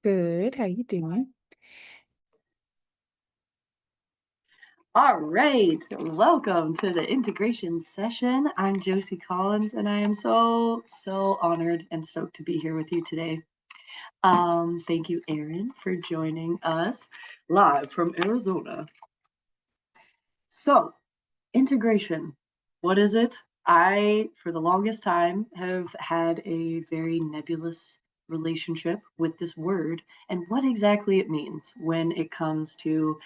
Good. How you doing? All right, welcome to the integration session. I'm Jocie Collins, and I am so honored and stoked to be here with you today. Thank you, Aaron, for joining us live from Arizona. So, integration, what is it? I, for the longest time, have had a very nebulous relationship with this word and what exactly it means when it comes to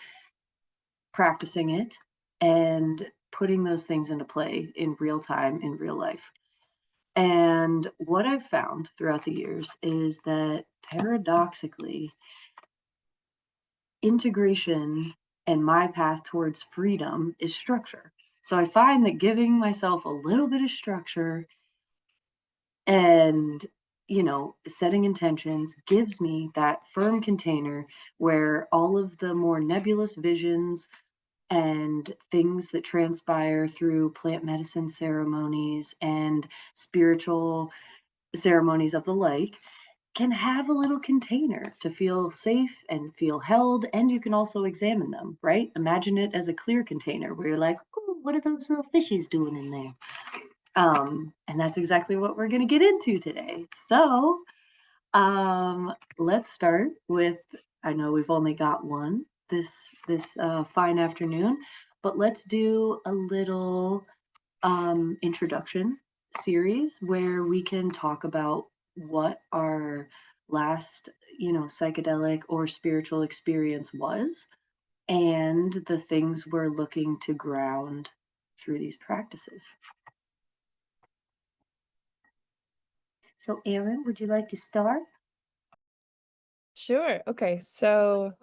practicing it and putting those things into play in real time, in real life. And what I've found throughout the years is that paradoxically, integration and my path towards freedom is structure. So I find that giving myself a little bit of structure and setting intentions gives me that firm container where all of the more nebulous visions and things that transpire through plant medicine ceremonies and spiritual ceremonies of the like can have a little container to feel safe and feel held, and you can also examine them, right? Imagine it as a clear container where you're like, "Ooh, what are those little fishies doing in there?" And that's exactly what we're going to get into today. So, let's start with, I know we've only got one this fine afternoon, but let's do a little introduction series where we can talk about what our last, psychedelic or spiritual experience was and the things we're looking to ground through these practices. So, Aaron, would you like to start? Sure. Okay. So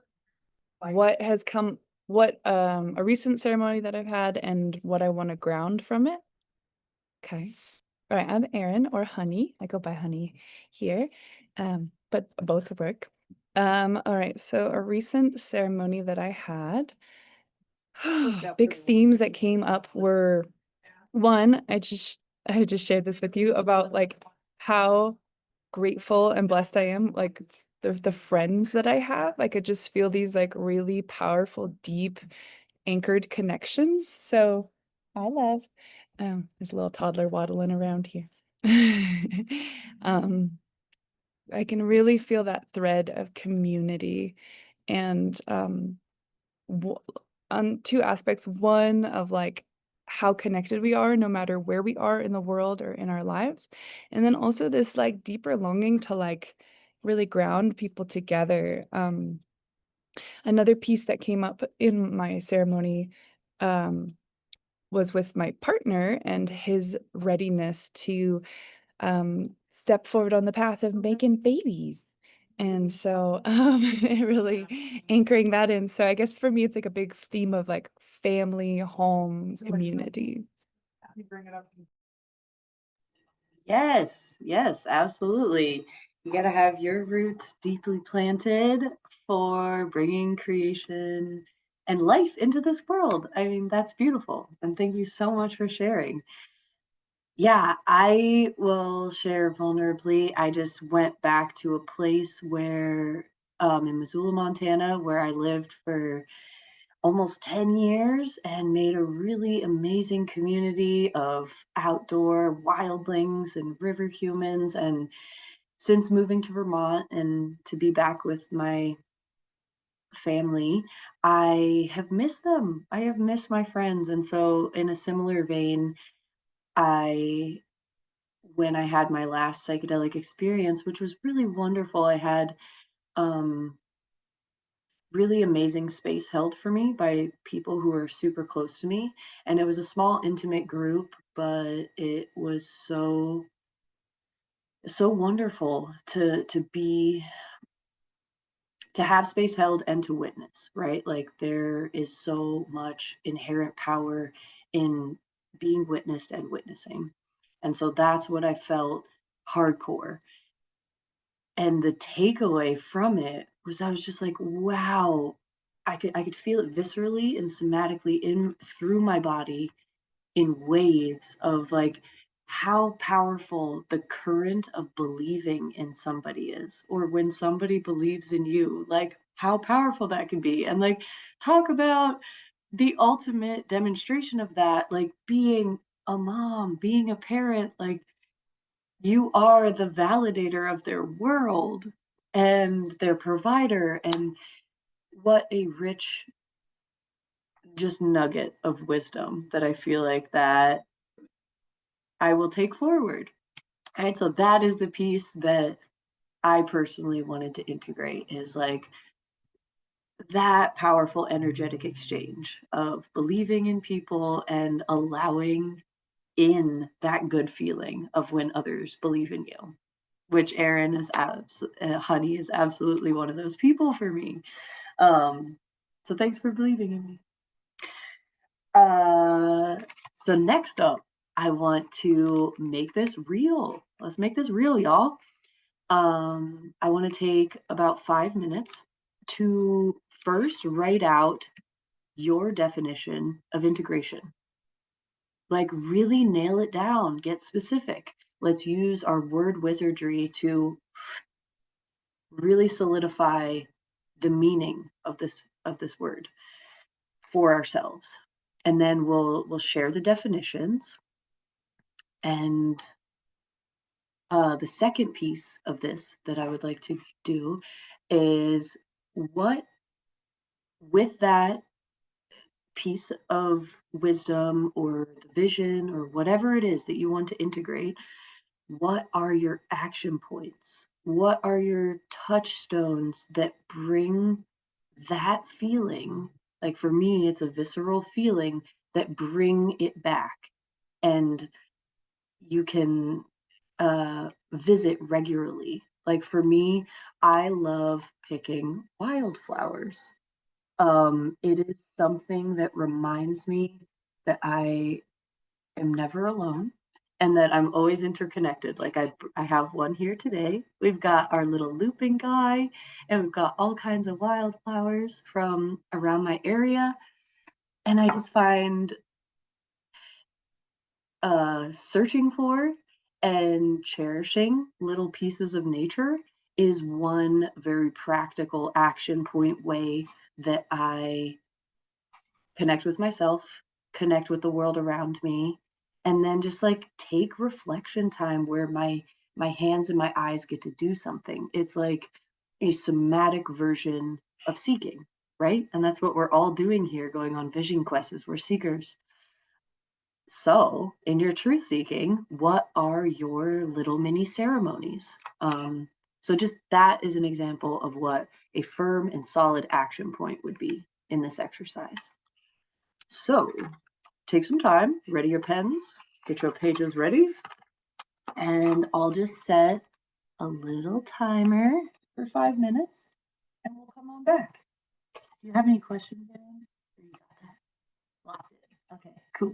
what a recent ceremony that I've had and what I want to ground from it? Okay. All right, I'm Erin or Honey. I go by Honey here. But both work. All right, so a recent ceremony that I had, big themes that came up were one, I just shared this with you about like how grateful and blessed I am, like the friends that I have. I could just feel these like really powerful, deep, anchored connections. So I love there's a little toddler waddling around here. um I can really feel that thread of community and w- on two aspects. One of like how connected we are no matter where we are in the world or in our lives. And then also this like deeper longing to like really ground people together. Another piece that came up in my ceremony um, was with my partner and his readiness to step forward on the path of making babies. And so really anchoring that in. So I guess for me, it's like a big theme of like family, home, community. Yes, yes, absolutely. You got to have your roots deeply planted for bringing creation and life into this world. I mean, that's beautiful. And thank you so much for sharing. Yeah, I will share vulnerably. I just went back to a place where, in Missoula, Montana, where I lived for almost 10 years and made a really amazing community of outdoor wildlings and river humans. And since moving to Vermont and to be back with my family, I have missed them. I have missed my friends. And so, in a similar vein, I when I had my last psychedelic experience, which was really wonderful, I had um, really amazing space held for me by people who are super close to me. And it was a small, intimate group, but it was so wonderful to have space held and to witness, right? Like there is so much inherent power in being witnessed and witnessing. And so that's what I felt hardcore. And the takeaway from it was I was just like, wow, I could feel it viscerally and somatically in through my body in waves of like how powerful the current of believing in somebody is, or when somebody believes in you, like how powerful that can be. And like, talk about the ultimate demonstration of that, like being a mom, being a parent, like you are the validator of their world and their provider. And what a rich just nugget of wisdom that I feel like that I will take forward. Right. So that is the piece that I personally wanted to integrate is like that powerful energetic exchange of believing in people and allowing in that good feeling of when others believe in you, which Aaron is Honey is absolutely one of those people for me. So thanks for believing in me. So next up, I want to make this real. Let's make this real, y'all. I want to take about 5 minutes to first write out your definition of integration. Like, really nail it down, get specific. Let's use our word wizardry to really solidify the meaning of this word for ourselves. And then we'll share the definitions. And the second piece of this that I would like to do is what, with that piece of wisdom or the vision or whatever it is that you want to integrate, what are your action points? What are your touchstones that bring that feeling? Like for me, it's a visceral feeling that bring it back. And you can visit regularly. Like for me, I love picking wildflowers. It is something that reminds me that I am never alone and that I'm always interconnected. Like I have one here today. We've got our little looping guy, and we've got all kinds of wildflowers from around my area. And I just find searching for and cherishing little pieces of nature is one very practical action point way that I connect with myself, connect with the world around me, and then just like take reflection time where my hands and my eyes get to do something. It's like a somatic version of seeking, right? And that's what we're all doing here going on vision quests is we're seekers. So, in your truth seeking, what are your little mini ceremonies? So, just that is an example of what a firm and solid action point would be in this exercise. So, take some time, ready your pens, get your pages ready, and I'll just set a little timer for 5 minutes and we'll come on back. Do you have any questions, Aaron? You got that? Locked it. Okay, cool.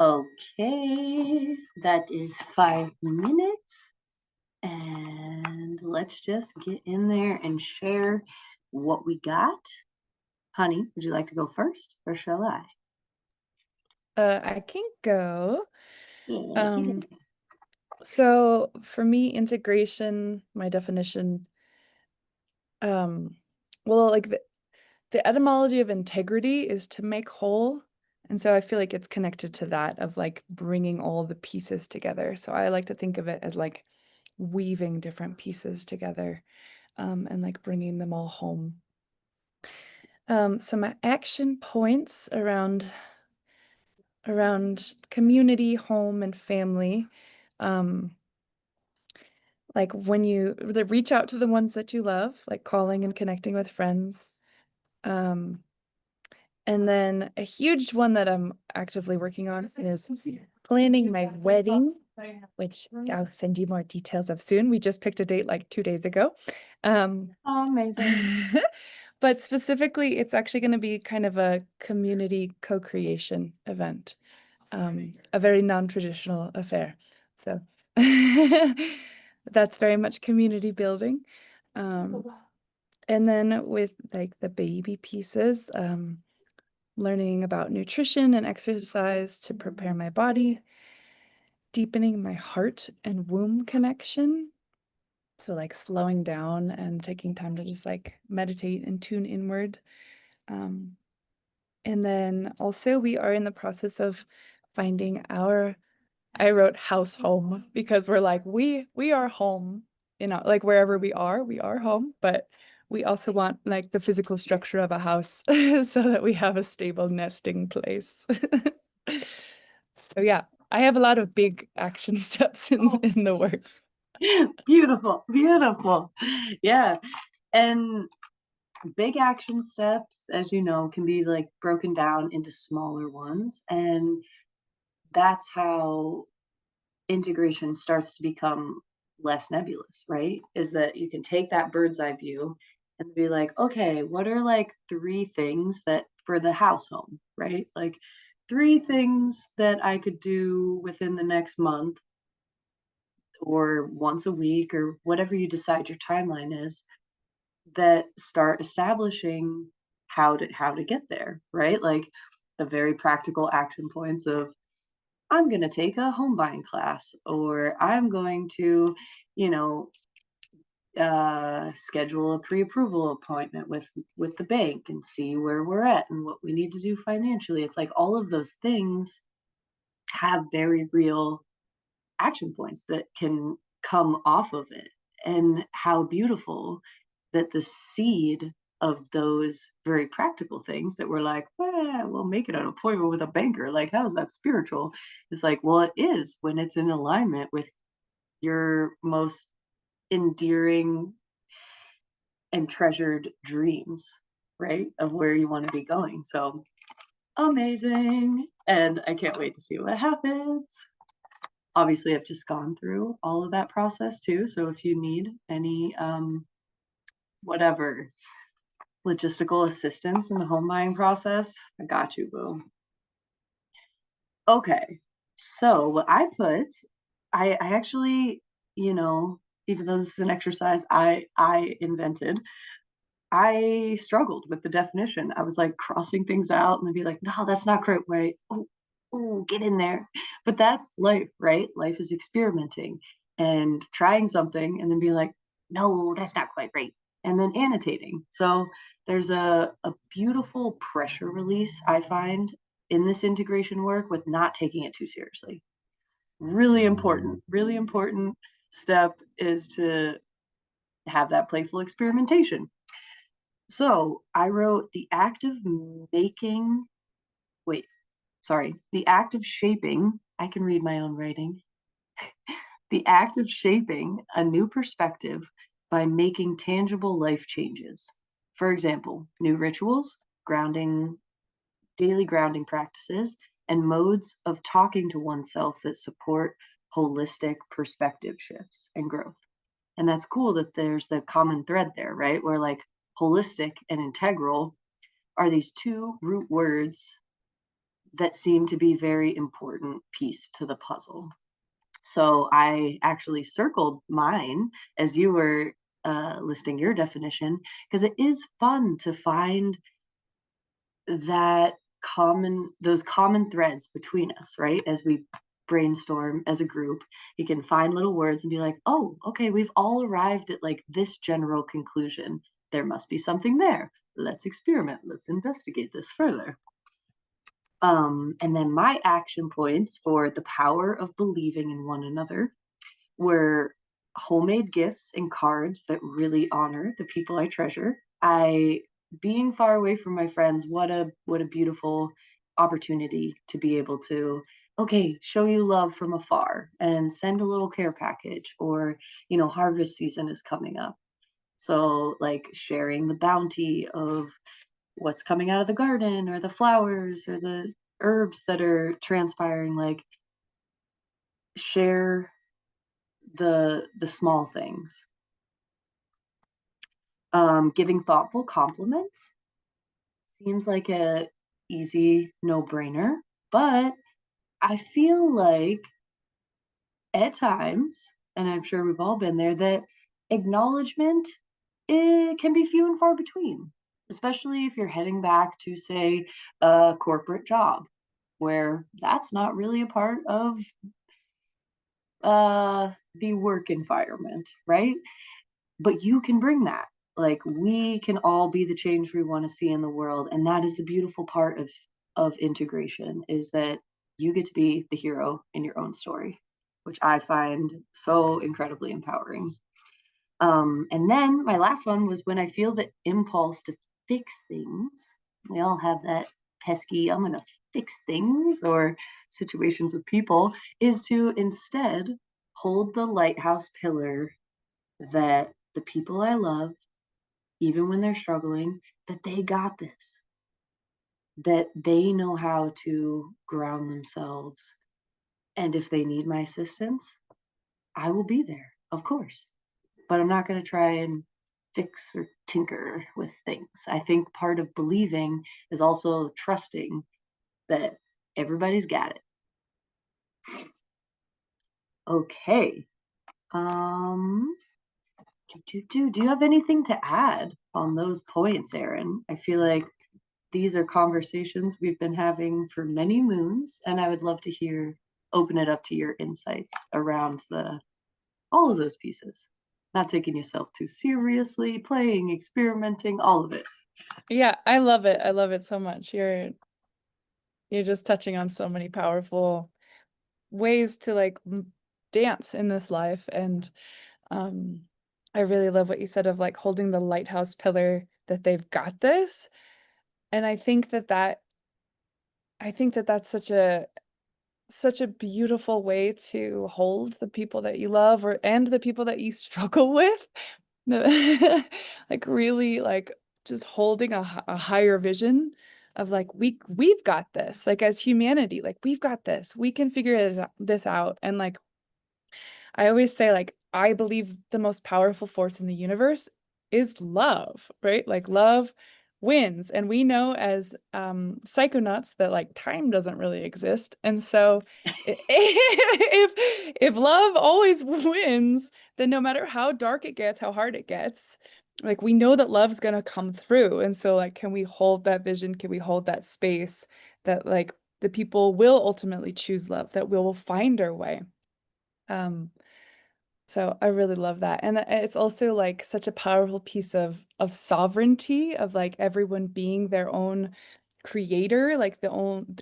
Okay, that is 5 minutes. And let's just get in there and share what we got. Honey, would you like to go first or shall I? I can go. Yeah, get in Um, there. so for me, integration, my definition, um, well, like the etymology of integrity is to make whole. And so I feel like it's connected to that of like bringing all the pieces together. So I like to think of it as like weaving different pieces together, and like bringing them all home. So my action points around community, home, and family. Um, like when you reach out to the ones that you love, like calling and connecting with friends. Um, and then a huge one that I'm actively working on is planning my wedding, which I'll send you more details of soon. We just picked a date like 2 days ago. Um, Amazing. but specifically, it's actually going to be kind of a community co-creation event, a very non-traditional affair. So that's very much community building. Um, and then with like the baby pieces, learning about nutrition and exercise to prepare my body, deepening my heart and womb connection. So like slowing down and taking time to just like meditate and tune inward. Um, and then also we are in the process of finding our, I wrote house home because we're like we are home, like wherever we are home, but we also want like the physical structure of a house so that we have a stable nesting place. So yeah, I have a lot of big action steps in the works. Beautiful, beautiful. Yeah. And big action steps, as you know, can be like broken down into smaller ones. And that's how integration starts to become less nebulous, right? Is that you can take that bird's eye view and be like, okay, what are like 3 things that for the house home, right? Like 3 things that I could do within the next month or once a week or whatever you decide your timeline is that start establishing how to get there, right? Like the very practical action points of I'm going to take a home buying class or I'm going to, you know, schedule a pre-approval appointment with the bank and see where we're at and what we need to do financially. It's like all of those things have very real action points that can come off of it. And how beautiful that the seed of those very practical things that we're like, we'll make it an appointment with a banker. Like, how's that spiritual? It's like, well, it is when it's in alignment with your most endearing and treasured dreams, right? Of where you want to be going. So amazing. And I can't wait to see what happens. Obviously, I've just gone through all of that process too. So if you need any whatever logistical assistance in the home buying process, I got you, boo. Okay. So what I put, I actually, you know, even though this is an exercise I invented, I struggled with the definition. I was like crossing things out and then be like, no, that's not quite right. Oh, oh, get in there. But that's life, right? Life is experimenting and trying something and then be like, no, that's not quite right. And then annotating. So there's a beautiful pressure release I find in this integration work with not taking it too seriously. Really important step is to have that playful experimentation. So I wrote the act of making, wait, sorry, the act of shaping, I can read my own writing, the act of shaping a new perspective by making tangible life changes. For example, new rituals, grounding, daily grounding practices, and modes of talking to oneself that support holistic perspective shifts and growth. And that's cool that there's the common thread there, right? Where like holistic and integral are these 2 root words that seem to be very important piece to the puzzle. So I actually circled mine as you were listing your definition, because it is fun to find that those common threads between us, right? As we brainstorm as a group, you can find little words and be like, oh, okay, we've all arrived at like this general conclusion. There must be something there. Let's experiment. Let's investigate this further. And then my action points for the power of believing in one another were homemade gifts and cards that really honor the people I treasure. I being far away from my friends, what a beautiful opportunity to be able to, okay, show you love from afar and send a little care package, or harvest season is coming up. So like sharing the bounty of what's coming out of the garden, or the flowers, or the herbs that are transpiring, like share the small things. Giving thoughtful compliments seems like a easy no-brainer, but I feel like at times, and I'm sure we've all been there, that acknowledgement, it can be few and far between, especially if you're heading back to, say, a corporate job where that's not really a part of the work environment, right? But you can bring that. Like, we can all be the change we want to see in the world, and that is the beautiful part of integration, is that you get to be the hero in your own story, which I find so incredibly empowering. And then my last one was when I feel the impulse to fix things. We all have that pesky, I'm going to fix things, or situations with people, is to instead hold the lighthouse pillar that the people I love, even when they're struggling, that they got this, that they know how to ground themselves. And if they need my assistance, I will be there, of course. But I'm not going to try and fix or tinker with things. I think part of believing is also trusting that everybody's got it. Okay. Um, do you have anything to add on those points, Aaron? I feel like these are conversations we've been having for many moons, and I would love to open it up to your insights around the all of those pieces. Not taking yourself too seriously, playing, experimenting, all of it. Yeah, I love it. I love it so much. You're just touching on so many powerful ways to like dance in this life. And um I really love what you said of like holding the lighthouse pillar, that they've got this. And I think that that's such a beautiful way to hold the people that you love, or and the people that you struggle with. Like really like just holding a higher vision of like we've got this, like as humanity, like we've got this, we can figure this out. And like I always say, like, I believe the most powerful force in the universe is love, right? Like love wins. And we know as psychonauts that like time doesn't really exist. And so if love always wins, then no matter how dark it gets, how hard it gets, like we know that love's gonna come through. And so like can we hold that vision? Can we hold that space that like the people will ultimately choose love, that we will find our way? Um, so I really love that. And it's also like such a powerful piece of sovereignty, of like everyone being their own creator, like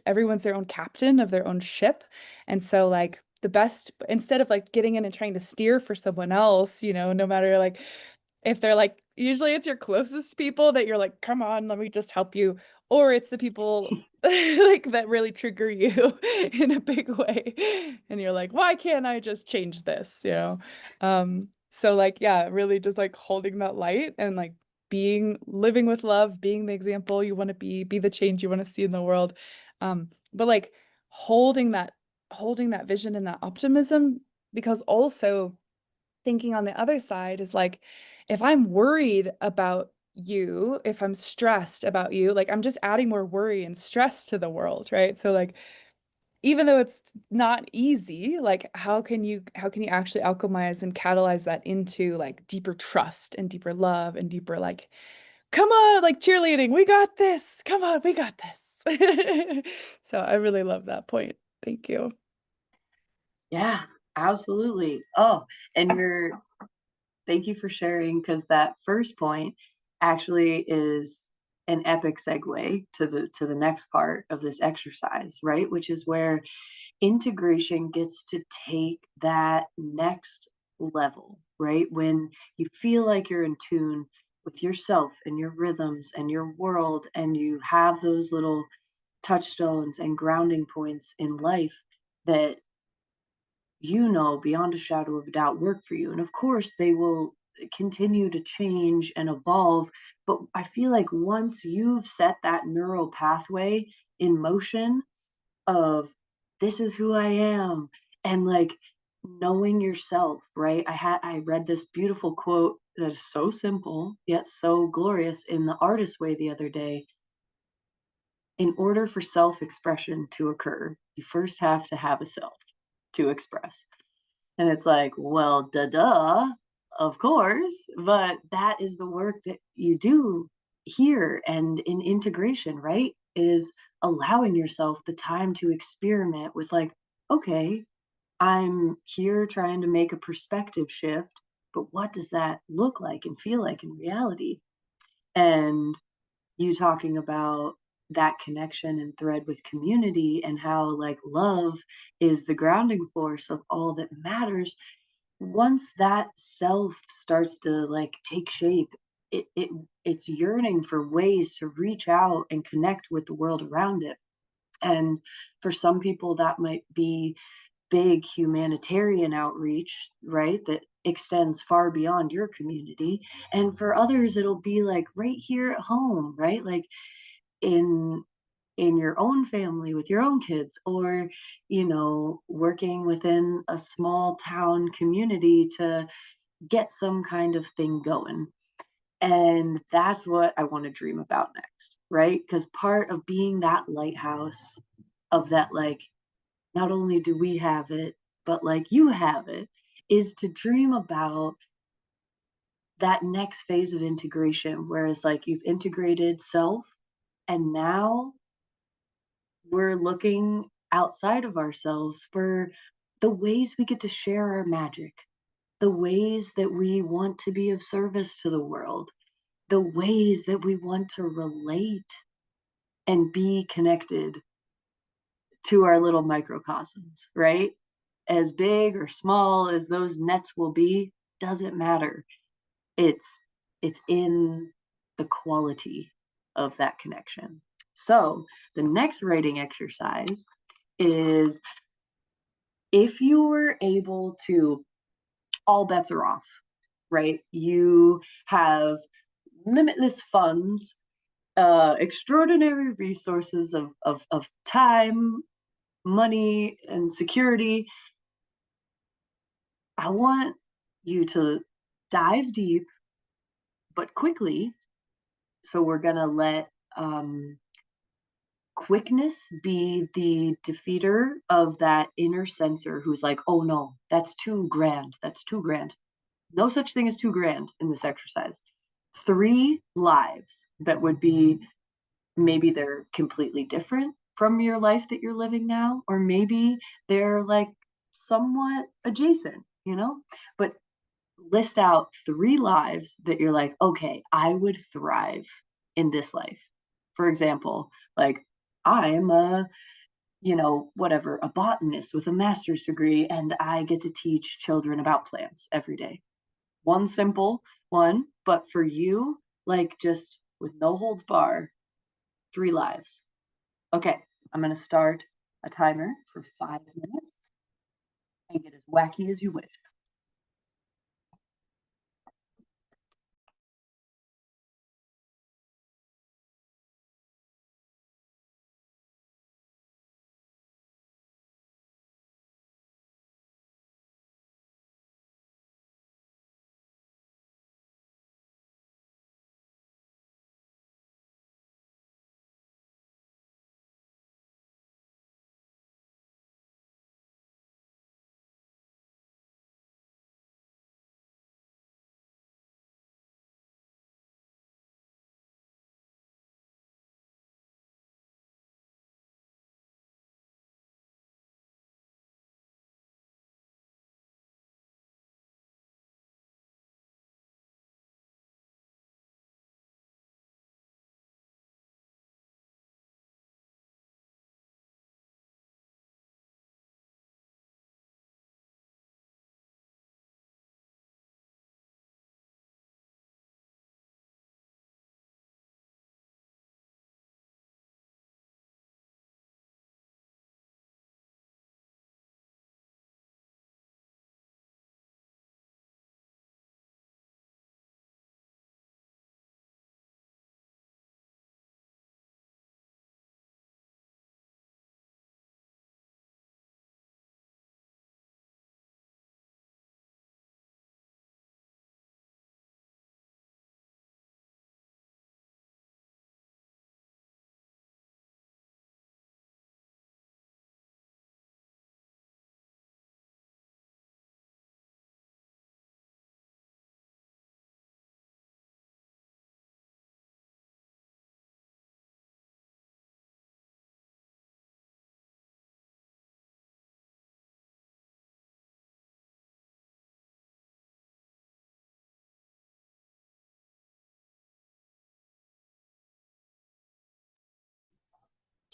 everyone's their own captain of their own ship. And so like the best, instead of like getting in and trying to steer for someone else, no matter like if they're like, usually it's your closest people that you're like, come on, let me just help you. Or it's the people like that really trigger you in a big way. And you're like, why can't I just change this? So like, yeah, really just like holding that light and like living with love, being the example you want to be the change you want to see in the world. But like holding that vision and that optimism, because also thinking on the other side is like, if I'm worried about you, if I'm stressed about you, like I'm just adding more worry and stress to the world, right? So like even though it's not easy, like how can you actually alchemize and catalyze that into like deeper trust and deeper love and deeper like, come on, like cheerleading, we got this. Come on, we got this. So I really love that point. Thank you. Yeah, absolutely. Oh, and thank you for sharing because that first point actually is an epic segue to the next part of this exercise, right? Which is where integration gets to take that next level, right? When you feel like you're in tune with yourself and your rhythms and your world, and you have those little touchstones and grounding points in life that you know beyond a shadow of a doubt work for you. And of course, they will continue to change and evolve. But I feel like once you've set that neural pathway in motion of this is who I am, and like knowing yourself, right? I read this beautiful quote that is so simple yet so glorious in The Artist Way the other day. In order for self-expression to occur, you first have to have a self to express. And it's like, well, duh, of course, but that is the work that you do here and in integration, right? Is allowing yourself the time to experiment with, like, okay, I'm here trying to make a perspective shift, but what does that look like and feel like in reality? And you talking about that connection and thread with community and how like love is the grounding force of all that matters. Once that self starts to like take shape, it's yearning for ways to reach out and connect with the world around it. And for some people that might be big humanitarian outreach, right, that extends far beyond your community. And for others it'll be like right here at home, right, like in your own family with your own kids, or working within a small town community to get some kind of thing going. And that's what I want to dream about next, right? Because part of being that lighthouse of that, like, not only do we have it, but like you have it, is to dream about that next phase of integration. Whereas, like, you've integrated self, and now we're looking outside of ourselves for the ways we get to share our magic, the ways that we want to be of service to the world, the ways that we want to relate and be connected to our little microcosms, right? As big or small as those nets will be, doesn't matter. It's it's in the quality of that connection. So, the next writing exercise is, if you were able to, all bets are off, right? You have limitless funds, extraordinary resources of time, money, and security. I want you to dive deep, but quickly. So we're gonna let quickness be the defeater of that inner censor who's like, oh no, that's too grand. That's too grand. No such thing as too grand in this exercise. 3 lives that would be, maybe they're completely different from your life that you're living now, or maybe they're like somewhat adjacent, but list out 3 lives that you're like, okay, I would thrive in this life. For example, like, I'm a, whatever, a botanist with a master's degree, and I get to teach children about plants every day. One simple one, but for you, like, just with no holds bar, 3 lives. Okay, I'm going to start a timer for 5 minutes and get as wacky as you wish.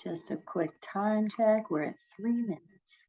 Just a quick time check. We're at 3 minutes.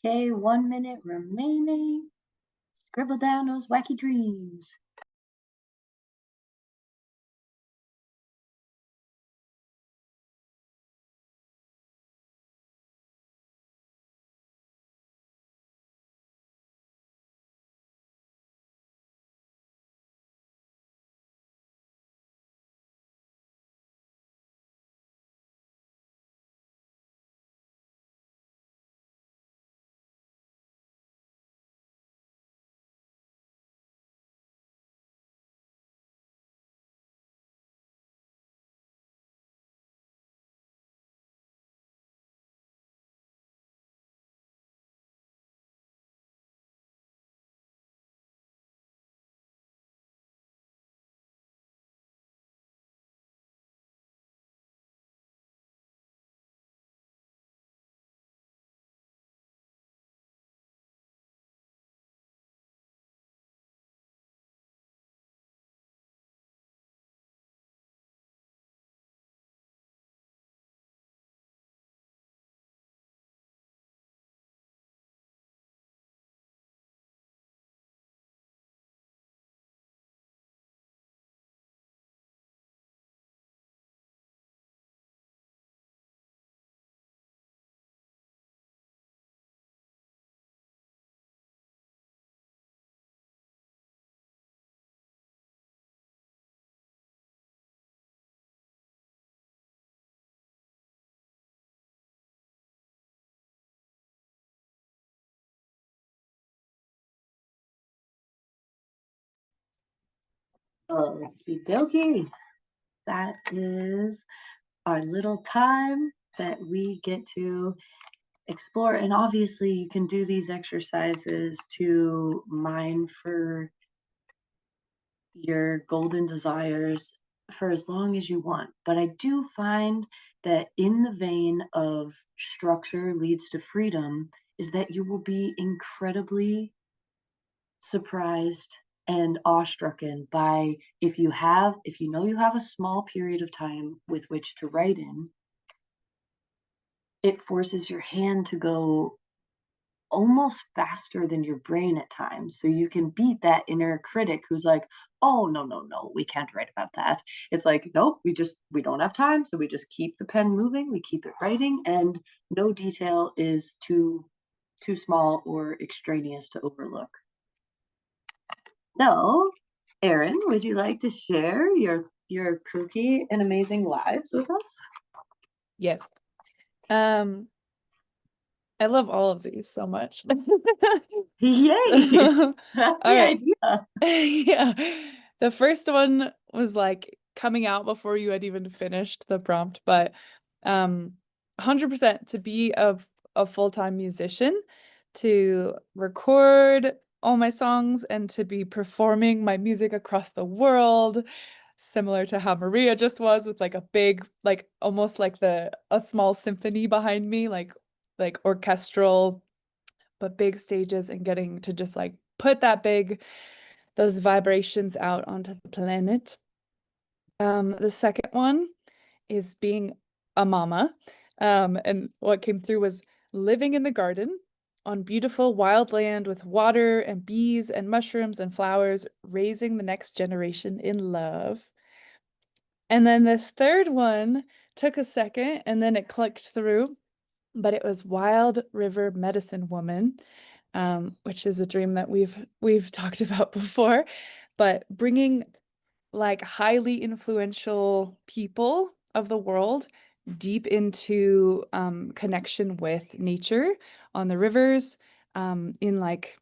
Okay, 1 minute remaining. Scribble down those wacky dreams. Okie dokie. That is our little time that we get to explore. And obviously, you can do these exercises to mine for your golden desires for as long as you want. But I do find that in the vein of structure leads to freedom, is that you will be incredibly surprised and awestrucken by if you know you have a small period of time with which to write in, it forces your hand to go almost faster than your brain at times. So you can beat that inner critic who's like, "Oh, no, no, no, we can't write about that." It's like, "Nope, we don't have time, so we just keep the pen moving, we keep it writing, and no detail is too small or extraneous to overlook." So, Erin, would you like to share your your kooky and amazing lives with us? Yes. Um, I love all of these so much. Yay! So, That's all the right. idea. Yeah. The first one was like coming out before you had even finished the prompt, but 100% to be a full-time musician, to record all my songs and to be performing my music across the world, similar to how Maria just was with like a big, like almost like the a small symphony behind me, like orchestral but big stages and getting to just like put those vibrations out onto the planet. The second one is being a mama. And what came through was living in the garden on beautiful wild land with water and bees and mushrooms and flowers, raising the next generation in love. And then this third one took a second and then it clicked through, but it was Wild River Medicine Woman, which is a dream that we've talked about before, but bringing like highly influential people of the world deep into connection with nature on the rivers, in like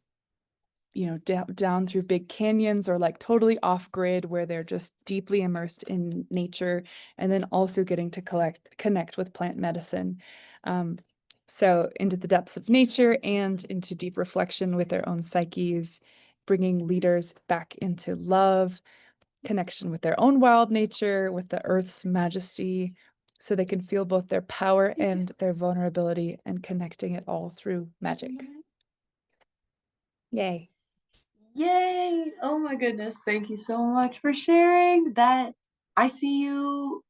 down through big canyons or like totally off grid where they're just deeply immersed in nature, and then also getting to connect with plant medicine. Um, so into the depths of nature and into deep reflection with their own psyches, bringing leaders back into love, connection with their own wild nature, with the earth's majesty, so they can feel both their power and their vulnerability and connecting it all through magic. Yay. Yay! Oh my goodness. Thank you so much for sharing that. I see you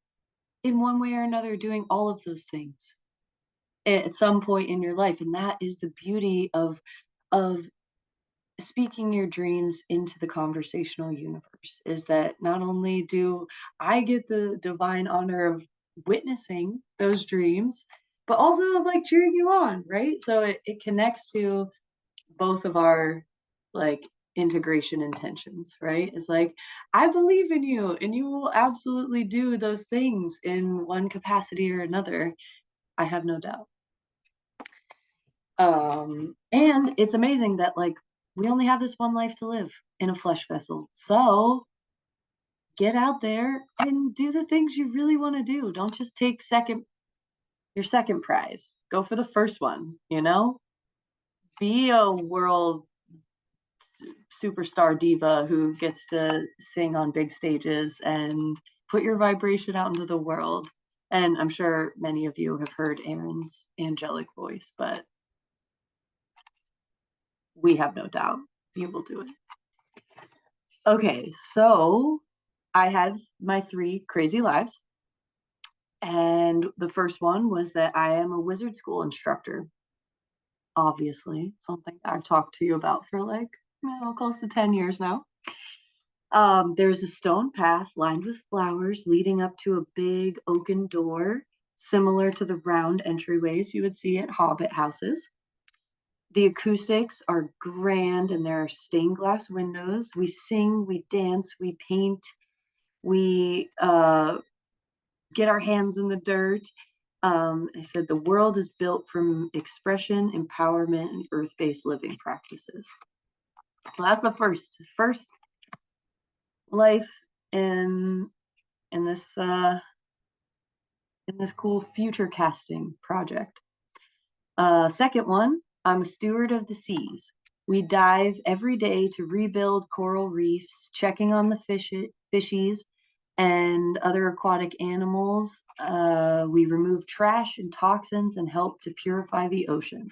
in one way or another doing all of those things at some point in your life. And that is the beauty of speaking your dreams into the conversational universe, is that not only do I get the divine honor of witnessing those dreams, but also of like cheering you on, right? So it connects to both of our like integration intentions, right? It's like, I believe in you and you will absolutely do those things in one capacity or another. I have no doubt. And it's amazing that like we only have this one life to live in a flesh vessel. So get out there and do the things you really want to do. Don't just take your second prize. Go for the first one, you know? Be a world superstar diva who gets to sing on big stages and put your vibration out into the world. And I'm sure many of you have heard Aaron's angelic voice, but we have no doubt you will do it. Okay, so I had my 3 crazy lives. And the first one was that I am a wizard school instructor. Obviously, something I've talked to you about for like, close to 10 years now. There's a stone path lined with flowers leading up to a big oaken door, similar to the round entryways you would see at hobbit houses. The acoustics are grand and there are stained glass windows. We sing, we dance, we paint, we get our hands in the dirt. I said the world is built from expression, empowerment, and earth-based living practices. So that's the first life in in this uh, in this cool future casting project. Second one, I'm a steward of the seas. We dive every day to rebuild coral reefs, checking on the fishies and other aquatic animals. We remove trash and toxins and help to purify the oceans.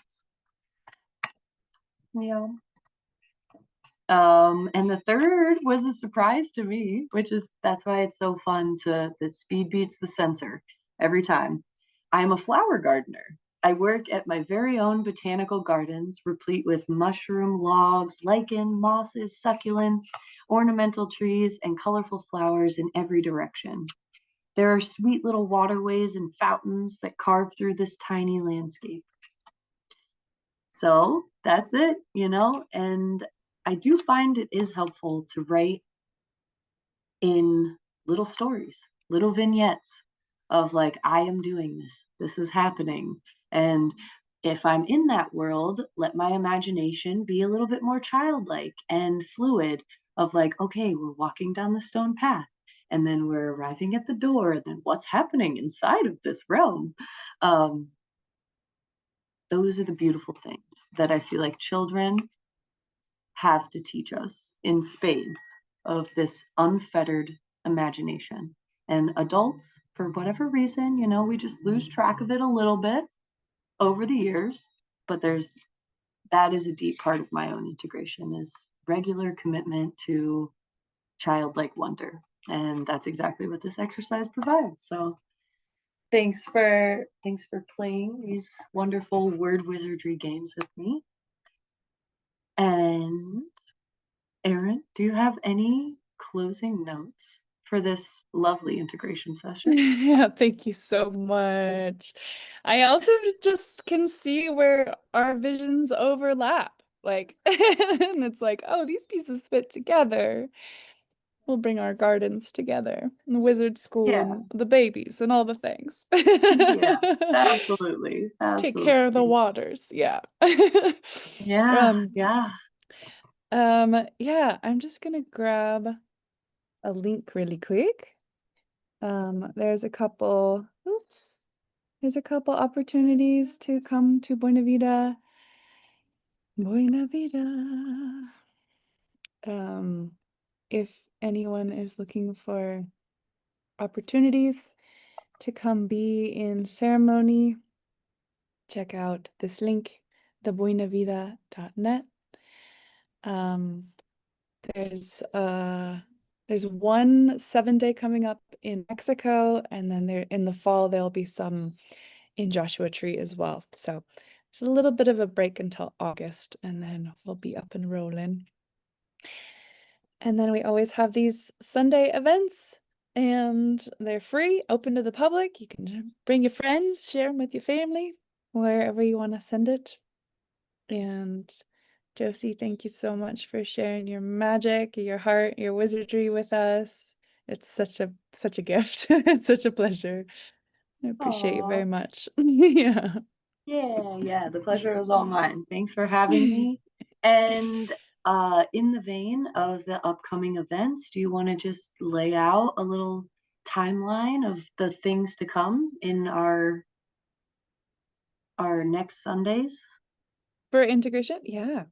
Yeah. And the third was a surprise to me, which is that's why it's so fun to the speed beats the sensor every time. I'm a flower gardener. I work at my very own botanical gardens, replete with mushroom logs, lichen, mosses, succulents, ornamental trees, and colorful flowers in every direction. There are sweet little waterways and fountains that carve through this tiny landscape. So that's it, and I do find it is helpful to write in little stories, little vignettes of like, I am doing this, this is happening. And if I'm in that world, let my imagination be a little bit more childlike and fluid of like, okay, we're walking down the stone path and then we're arriving at the door. Then what's happening inside of this realm? Um, those are the beautiful things that I feel like children have to teach us in spades of this unfettered imagination. And adults, for whatever reason, we just lose track of it a little bit over the years. But that is a deep part of my own integration is regular commitment to childlike wonder. And that's exactly what this exercise provides. So thanks for playing these wonderful word wizardry games with me. And Erin, do you have any closing notes for this lovely integration session? Yeah, thank you so much. I also just can see where our visions overlap. Like, and it's like, oh, these pieces fit together. We'll bring our gardens together, and the wizard school, Yeah, and the babies, and all the things. yeah, absolutely, Take care of the absolutely. waters. Yeah. Yeah, Um, yeah. yeah, I'm just gonna grab a link really quick. There's a couple, oops, there's a couple opportunities to come to Buena Vida. Buena Vida. Um, if anyone is looking for opportunities to come be in ceremony, check out this link, thebuenavida.net. Um, there's one 7-day coming up in Mexico, and then there in the fall there'll be some in Joshua Tree as well. So it's a little bit of a break until August, and then we'll be up and rolling. And then we always have these Sunday events, and they're free, open to the public. You can bring your friends, share them with your family, wherever you want to send it. And Jocie, thank you so much for sharing your magic, your heart, your wizardry with us. It's such a gift. It's such a pleasure. I appreciate you Oh, very much. Yeah. yeah, yeah. The pleasure was all mine. Thanks for having me. And in the vein of the upcoming events, do you want to just lay out a little timeline of the things to come in our next Sundays? For integration? Yeah.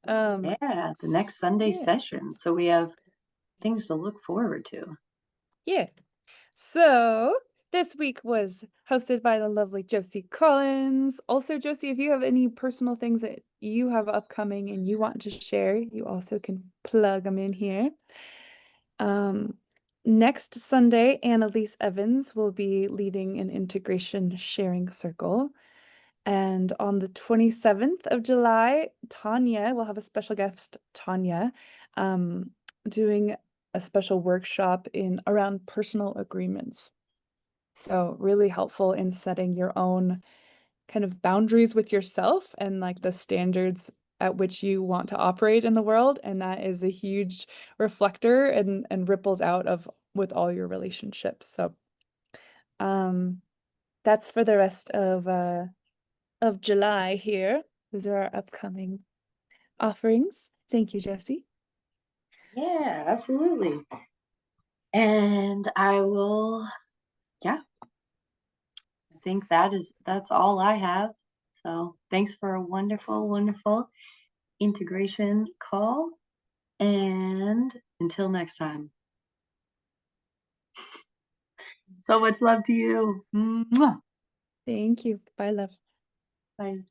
Yeah, the next Sunday Yeah. session. So we have things to look forward to. Yeah. So this week was hosted by the lovely Jocie Collins. Also, Jocie, if you have any personal things that you have upcoming and you want to share, you also can plug them in here. Um, Next Sunday, Annalise Evans will be leading an integration sharing circle. And on the 27th of July, Tanya will have a special guest, Tanya, um, doing a special workshop in around personal agreements. So really helpful in setting your own kind of boundaries with yourself and like the standards at which you want to operate in the world. And that is a huge reflector and ripples out of with all your relationships. So um that's for the rest of July here. Those are our upcoming offerings. Thank you, Jocie. Yeah, absolutely. And I will, yeah, I think that's all I have. So thanks for a wonderful, wonderful integration call. And until next time, so much love to you. Mwah. Thank you. Bye, love. Bye.